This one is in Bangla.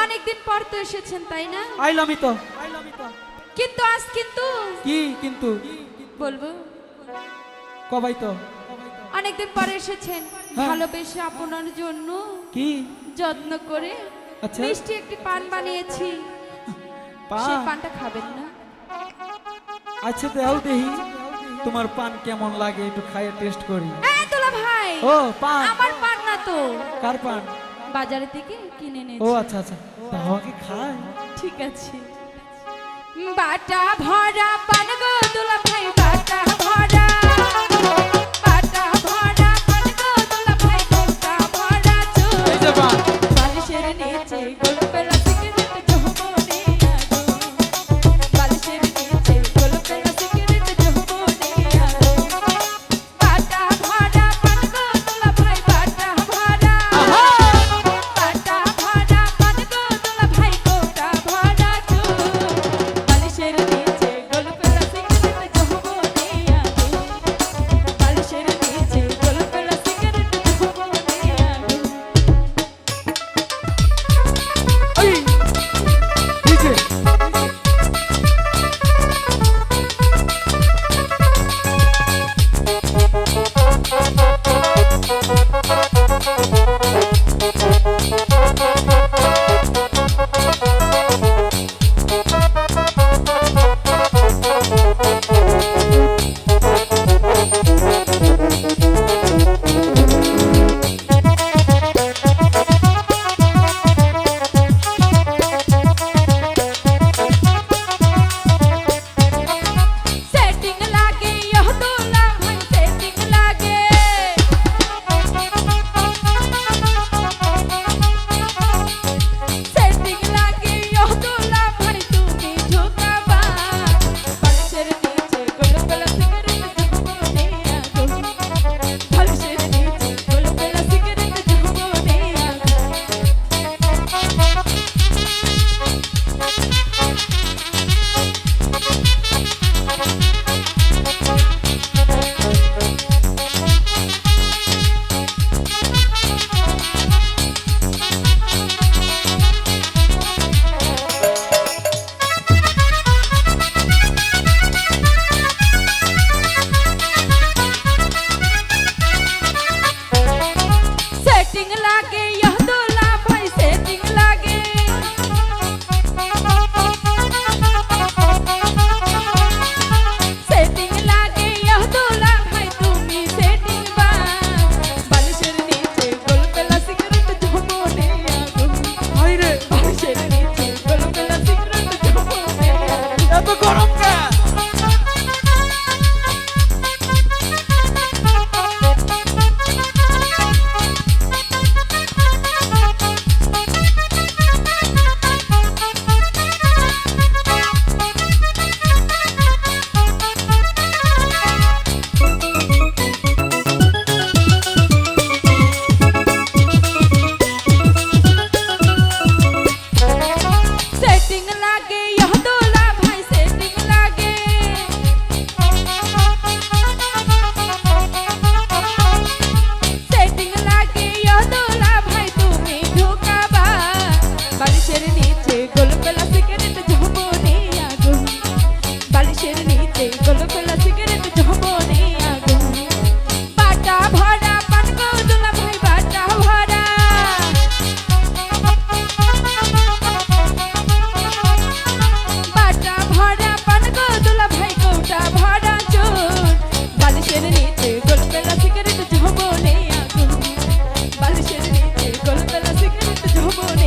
অনেকদিন পর তো এসেছেন তাই না? আইলামই তো। কিন্তু আজ কিন্তু কি কিন্তু বলবো, কবাই তো অনেকদিন পর এসেছেন, হ্যাঁ। ভালোবেসে আপনার জন্য কি যত্ন করে আচ্ছা মিষ্টি একটি পান বানিয়েছি, পান? সেই পানটা খাবেন না? আচ্ছা দেও দেহি তোমার পান কেমন লাগে একটু খাইয়ে টেস্ট করি। এই দুলা ভাই, ও পান, আমার পান না তো, কার পান? বাজারে থেকে কিনে ও এনেছি। আচ্ছা আচ্ছা, দাও কি খাই। ঠিক আছে। বাটা ভরা পান গো দুলা ভাই, বাটা ভরা, বাটা ভরা পান গো দুলা ভাই, বাটা ভরা চুল। এই যে পান। বালিশের নিচে গোলপের সিগারেট ঝুমনে আগো, বালিশের নিচে গোলপের সিগারেট ঝুমনে আগো। বাটা ভরা পান গো দুলা ভাই, বাটা ভরা, বাটা ভরা পান গো দুলা ভাই, বাটা ভরা চুল। বালিশের নিচে গোলপের সিগারেট ঝুমনে আগো, বালিশের নিচে গোলপের সিগারেট ঝুমনে আগো। এই ডিজে सेटिंग लागे यह दूल्हा भाई, सेटिंग लागे, सेटिंग लागे यह दूल्हा भाई, তুমি ঝুঁকাবা বালিশের নিচে গোলপেলা সিগারেট ঝুমনে আগো, বালিশের নিচে গোলপেলা সিগারেট ঝুমনে আগো। सेटिंग लागे यह दूल्हा भाई, सेटिंग लागे, सेटिंग लागे यह दूल्हा भाई, তুমি सेटिंग बा বালিশের নিচে গোলপেলা সিগারেট ঝুমনে আগো, হাই রে বালিশের নিচে গোলপেলা সিগারেট ঝুমনে আগো। এত গরম কে? सेटिंग लागे यह दूल्हा भाई, सेटिंग लागे, सेटिंग लागे यह दूल्हा भाई, তুমি ঢুকাবা বালিশের নিচে গোলপেলা সিগারেট ঝুমনে আগো, বালিশের নিচে গোলপেলা সিগারেট ঝুমনে আগো। বাটা ভরা পান গো দুলা ভাই, বাটা ভরা, বাটা ভরা পান গো দুলা ভাই, কৌটা ভরা চুল। বালিশের নিচে গোলপেলা সিগারেট ঝুমনে আগো, বালিশের নিচে গোলপেলা সিগারেট ঝুমনে